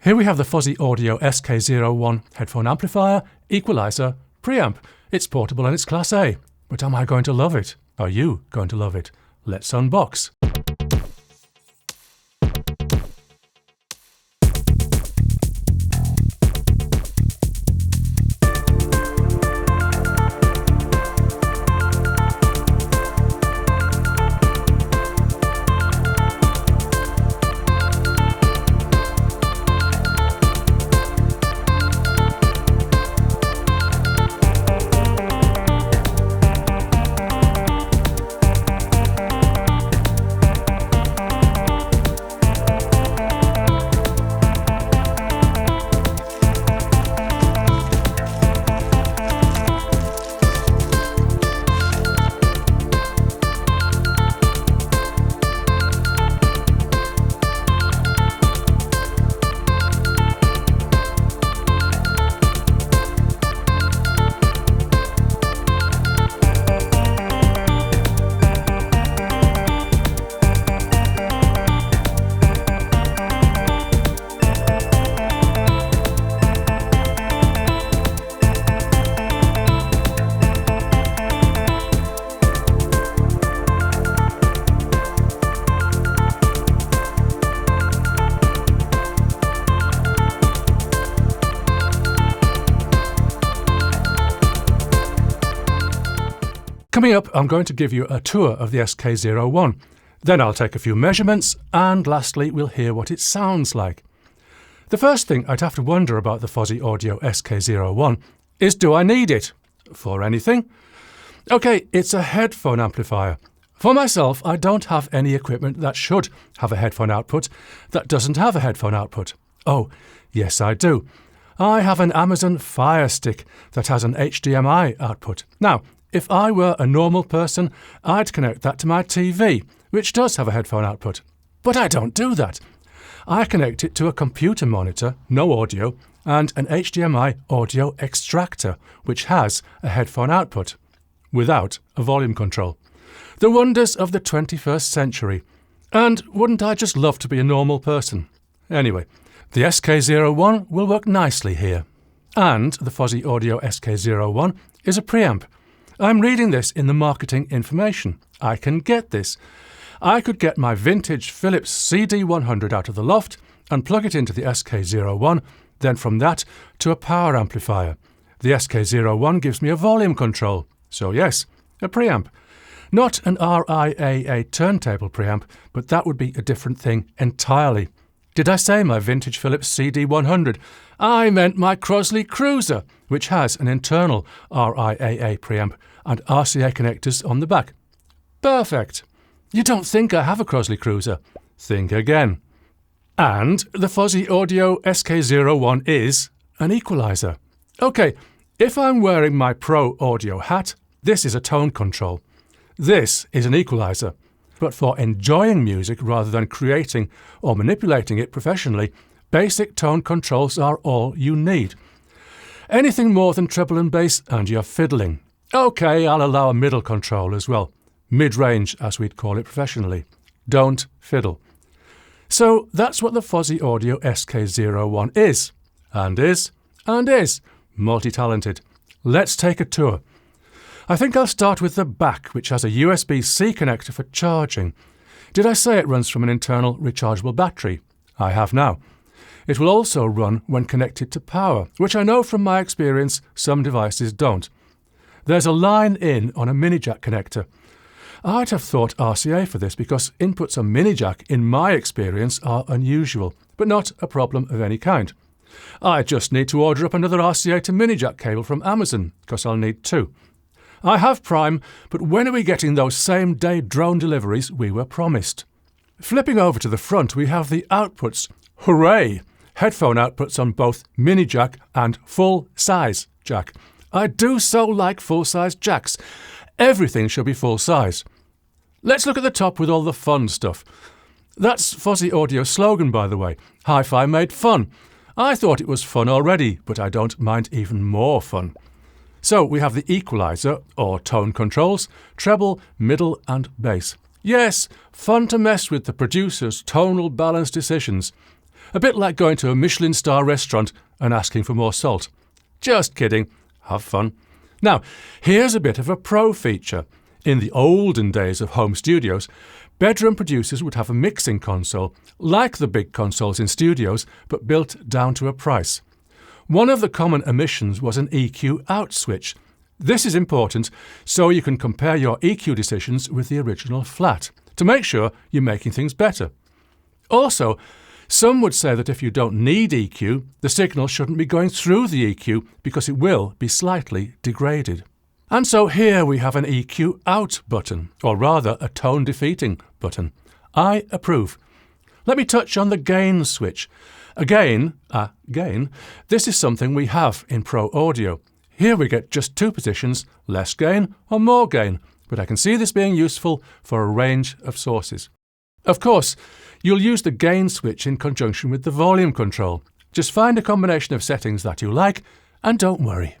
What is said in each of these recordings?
Here we have the Fosi Audio SK01 headphone amplifier, equalizer, preamp. It's portable and it's Class A. But am I going to love it? Are you going to love it? Let's unbox. Coming up, I'm going to give you a tour of the SK01. Then I'll take a few measurements, and lastly, we'll hear what it sounds like. The first thing I'd have to wonder about the Fosi Audio SK01 is, do I need it? For anything? Okay, it's a headphone amplifier. For myself, I don't have any equipment that should have a headphone output that doesn't have a headphone output. Oh, yes I do. I have an Amazon Fire Stick that has an HDMI output. Now, if I were a normal person, I'd connect that to my TV, which does have a headphone output. But I don't do that. I connect it to a computer monitor, no audio, and an HDMI audio extractor, which has a headphone output, without a volume control. The wonders of the 21st century. And wouldn't I just love to be a normal person? Anyway, the SK01 will work nicely here. And the Fosi Audio SK01 is a preamp. I'm reading this in the marketing information. I can get this. I could get my vintage Philips CD100 out of the loft and plug it into the SK01, then from that to a power amplifier. The SK01 gives me a volume control. So yes, a preamp. Not an RIAA turntable preamp, but that would be a different thing entirely. Did I say my vintage Philips CD100? I meant my Crosley Cruiser, which has an internal RIAA preamp and RCA connectors on the back. Perfect. You don't think I have a Crosley Cruiser? Think again. And the Fosi Audio SK01 is an equalizer. Okay, if I'm wearing my Pro Audio hat, this is a tone control. This is an equalizer. But for enjoying music rather than creating or manipulating it professionally, basic tone controls are all you need. Anything more than treble and bass and you're fiddling. Okay, I'll allow a middle control as well. Mid-range, as we'd call it professionally. Don't fiddle. So that's what the Fosi Audio SK01 is. And is. Multi-talented. Let's take a tour. I think I'll start with the back, which has a USB-C connector for charging. Did I say it runs from an internal rechargeable battery? I have now. It will also run when connected to power, which I know from my experience some devices don't. There's a line in on a mini jack connector. I'd have thought RCA for this because inputs on mini jack, in my experience, are unusual, but not a problem of any kind. I just need to order up another RCA to mini jack cable from Amazon, because I'll need two. I have Prime, but when are we getting those same-day drone deliveries we were promised? Flipping over to the front, we have the outputs. Hooray! Headphone outputs on both mini jack and full-size jack. I do so like full-size jacks. Everything should be full-size. Let's look at the top with all the fun stuff. That's Fosi Audio's slogan, by the way. Hi-Fi made fun. I thought it was fun already, but I don't mind even more fun. So we have the equalizer, or tone controls, treble, middle and bass. Yes, fun to mess with the producer's tonal balance decisions. A bit like going to a Michelin star restaurant and asking for more salt. Just kidding. Have fun. Now, here's a bit of a pro feature. In the olden days of home studios, bedroom producers would have a mixing console, like the big consoles in studios, but built down to a price. One of the common omissions was an EQ out switch. This is important so you can compare your EQ decisions with the original flat to make sure you're making things better. Also, some would say that if you don't need EQ, the signal shouldn't be going through the EQ because it will be slightly degraded. And so here we have an EQ out button, or rather a tone defeating button. I approve. Let me touch on the gain switch. Again, this is something we have in Pro Audio. Here we get just two positions, less gain or more gain, but I can see this being useful for a range of sources. Of course, you'll use the gain switch in conjunction with the volume control. Just find a combination of settings that you like, and don't worry.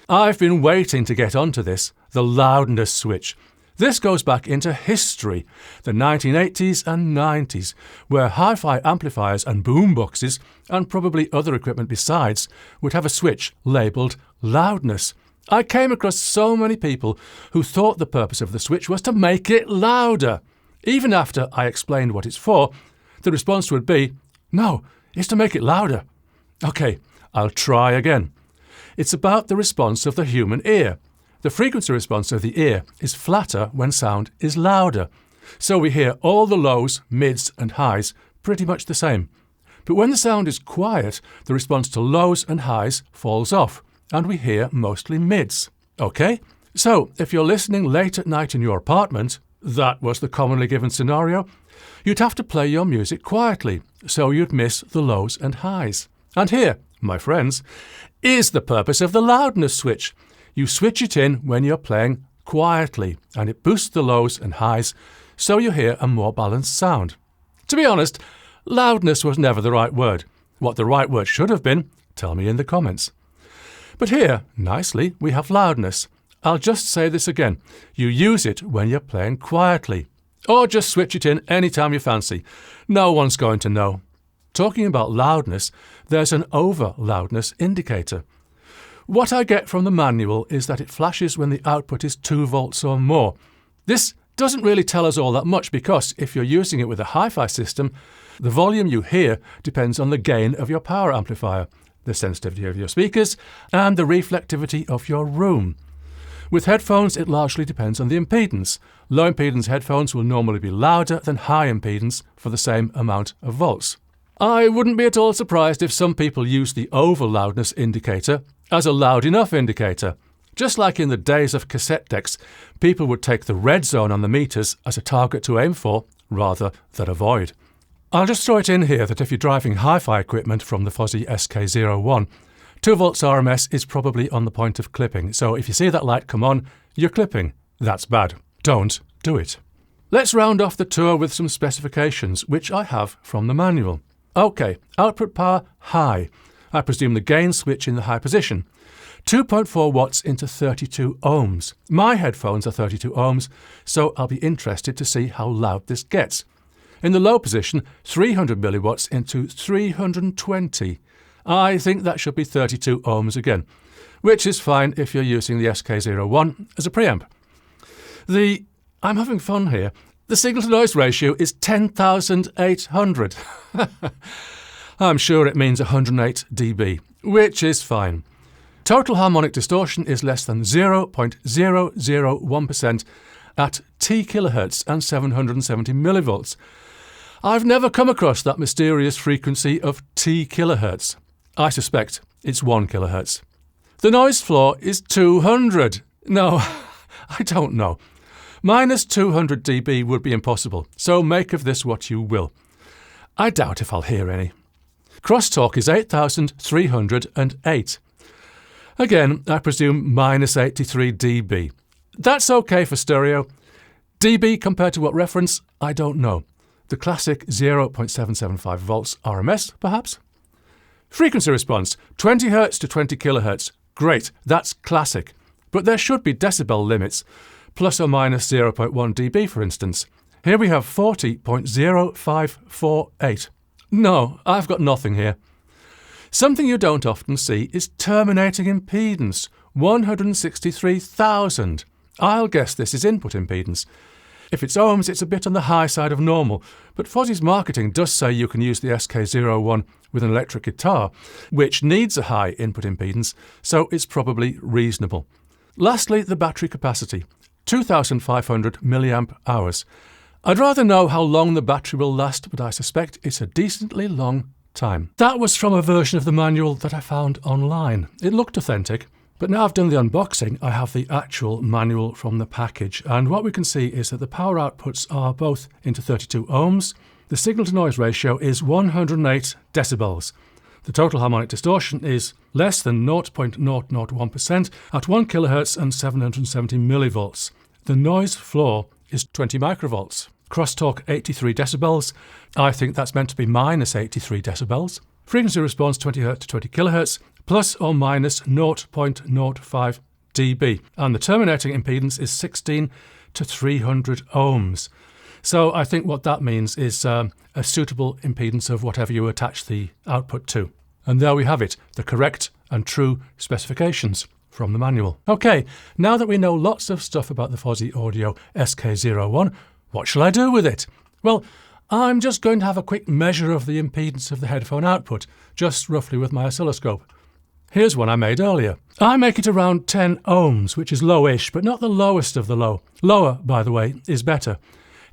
I've been waiting to get onto this, the loudness switch. This goes back into history, the 1980s and 90s, where hi-fi amplifiers and boomboxes, and probably other equipment besides, would have a switch labelled loudness. I came across so many people who thought the purpose of the switch was to make it louder. Even after I explained what it's for, the response would be, "No, it's to make it louder." Okay, I'll try again. It's about the response of the human ear. The frequency response of the ear is flatter when sound is louder, so we hear all the lows, mids and highs pretty much the same. But when the sound is quiet, the response to lows and highs falls off, and we hear mostly mids. Okay? So, if you're listening late at night in your apartment, that was the commonly given scenario, you'd have to play your music quietly, so you'd miss the lows and highs. And here, my friends, is the purpose of the loudness switch. You switch it in when you're playing quietly, and it boosts the lows and highs, so you hear a more balanced sound. To be honest, loudness was never the right word. What the right word should have been, tell me in the comments. But here, nicely, we have loudness. I'll just say this again. You use it when you're playing quietly. Or just switch it in any time you fancy. No one's going to know. Talking about loudness, there's an over loudness indicator. What I get from the manual is that it flashes when the output is 2 volts or more. This doesn't really tell us all that much because if you're using it with a hi-fi system, the volume you hear depends on the gain of your power amplifier, the sensitivity of your speakers, and the reflectivity of your room. With headphones, it largely depends on the impedance. Low impedance headphones will normally be louder than high impedance for the same amount of volts. I wouldn't be at all surprised if some people use the over loudness indicator as a loud enough indicator. Just like in the days of cassette decks, people would take the red zone on the meters as a target to aim for rather than avoid. I'll just throw it in here that if you're driving hi-fi equipment from the Fosi SK01, 2 volts RMS is probably on the point of clipping, so if you see that light come on, you're clipping. That's bad. Don't do it. Let's round off the tour with some specifications, which I have from the manual. OK, output power high. I presume the gain switch in the high position. 2.4 watts into 32 ohms. My headphones are 32 ohms, so I'll be interested to see how loud this gets. In the low position, 300 milliwatts into 320. I think that should be 32 ohms again, which is fine if you're using the SK01 as a preamp. I'm having fun here. The signal-to-noise ratio is 10,800. I'm sure it means 108 dB, which is fine. Total harmonic distortion is less than 0.001% at T kHz and 770 millivolts. I've never come across that mysterious frequency of T kHz. I suspect it's 1 kHz. The noise floor is 200. No, I don't know. Minus 200 dB would be impossible, so make of this what you will. I doubt if I'll hear any. Crosstalk is 8,308. Again, I presume minus 83 dB. That's okay for stereo. dB compared to what reference? I don't know. The classic 0.775 volts RMS, perhaps? Frequency response, 20 Hz to 20 kHz. Great, that's classic. But there should be decibel limits, plus or minus 0.1 dB, for instance. Here we have 40.0548. No, I've got nothing here. Something you don't often see is terminating impedance, 163,000. I'll guess this is input impedance. If it's ohms, it's a bit on the high side of normal, but Fosi's marketing does say you can use the SK01 with an electric guitar, which needs a high input impedance, so it's probably reasonable. Lastly, the battery capacity, 2,500 milliamp hours. I'd rather know how long the battery will last, but I suspect it's a decently long time. That was from a version of the manual that I found online. It looked authentic, but now I've done the unboxing, I have the actual manual from the package, and what we can see is that the power outputs are both into 32 ohms. The signal-to-noise ratio is 108 decibels. The total harmonic distortion is less than 0.001% at 1 kHz and 770 millivolts. The noise floor is 20 microvolts. Crosstalk 83 decibels. I think that's meant to be minus 83 decibels. Frequency response 20 Hz to 20 kHz, plus or minus 0.05 dB. And the terminating impedance is 16 to 300 ohms. So I think what that means is a suitable impedance of whatever you attach the output to. And there we have it, the correct and true specifications from the manual. Okay, now that we know lots of stuff about the Fosi Audio SK01, what shall I do with it? Well, I'm just going to have a quick measure of the impedance of the headphone output, just roughly with my oscilloscope. Here's one I made earlier. I make it around 10 ohms, which is lowish, but not the lowest of the low. Lower, by the way, is better.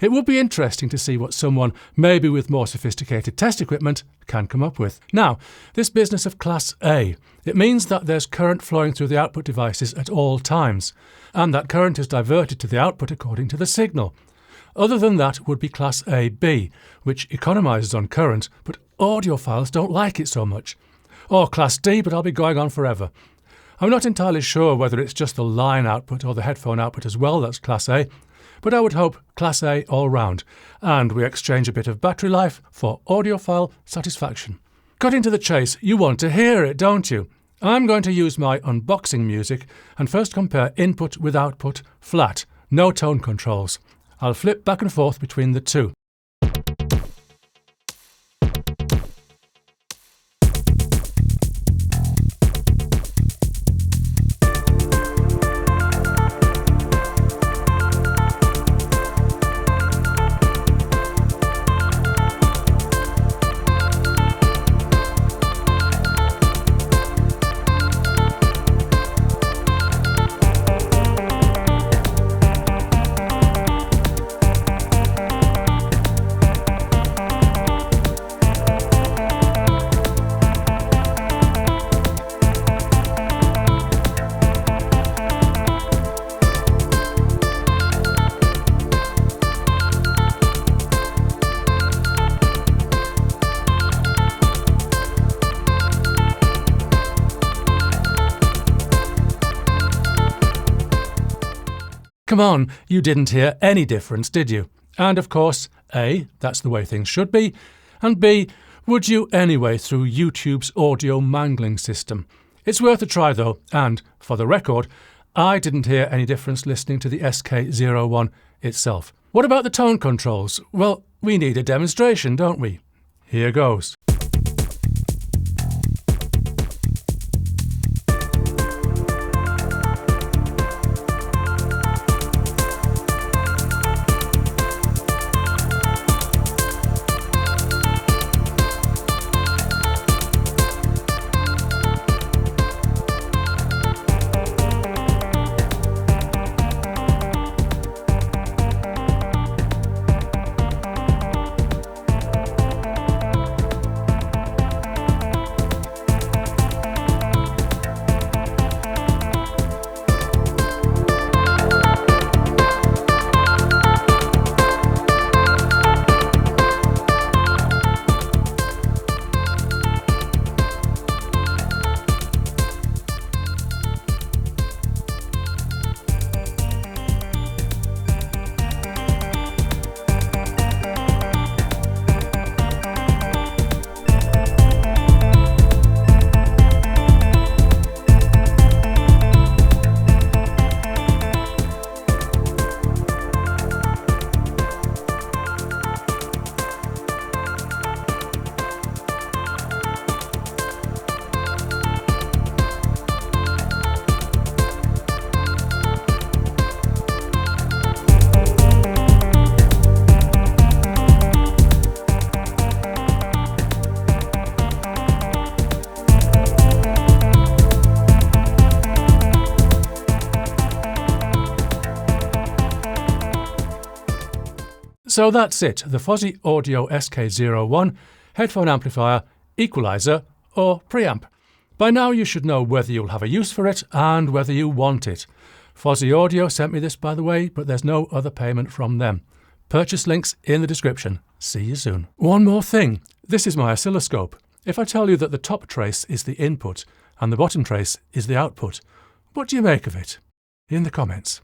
It would be interesting to see what someone, maybe with more sophisticated test equipment, can come up with. Now, this business of Class A, it means that there's current flowing through the output devices at all times, and that current is diverted to the output according to the signal. Other than that would be Class AB, which economises on current, but audiophiles don't like it so much. Or Class D, but I'll be going on forever. I'm not entirely sure whether it's just the line output or the headphone output as well that's Class A, but I would hope Class A all round, and we exchange a bit of battery life for audiophile satisfaction. Cutting to the chase, you want to hear it, don't you? I'm going to use my unboxing music and first compare input with output flat, no tone controls. I'll flip back and forth between the two. Come on, you didn't hear any difference, did you? And of course, A, that's the way things should be, and B, would you anyway through YouTube's audio mangling system? It's worth a try though, and, for the record, I didn't hear any difference listening to the SK01 itself. What about the tone controls? Well, we need a demonstration, don't we? Here goes. So that's it, the Fosi Audio SK01 headphone amplifier, equalizer or preamp. By now you should know whether you'll have a use for it and whether you want it. Fosi Audio sent me this, by the way, but there's no other payment from them. Purchase links in the description. See you soon. One more thing. This is my oscilloscope. If I tell you that the top trace is the input and the bottom trace is the output, what do you make of it? In the comments.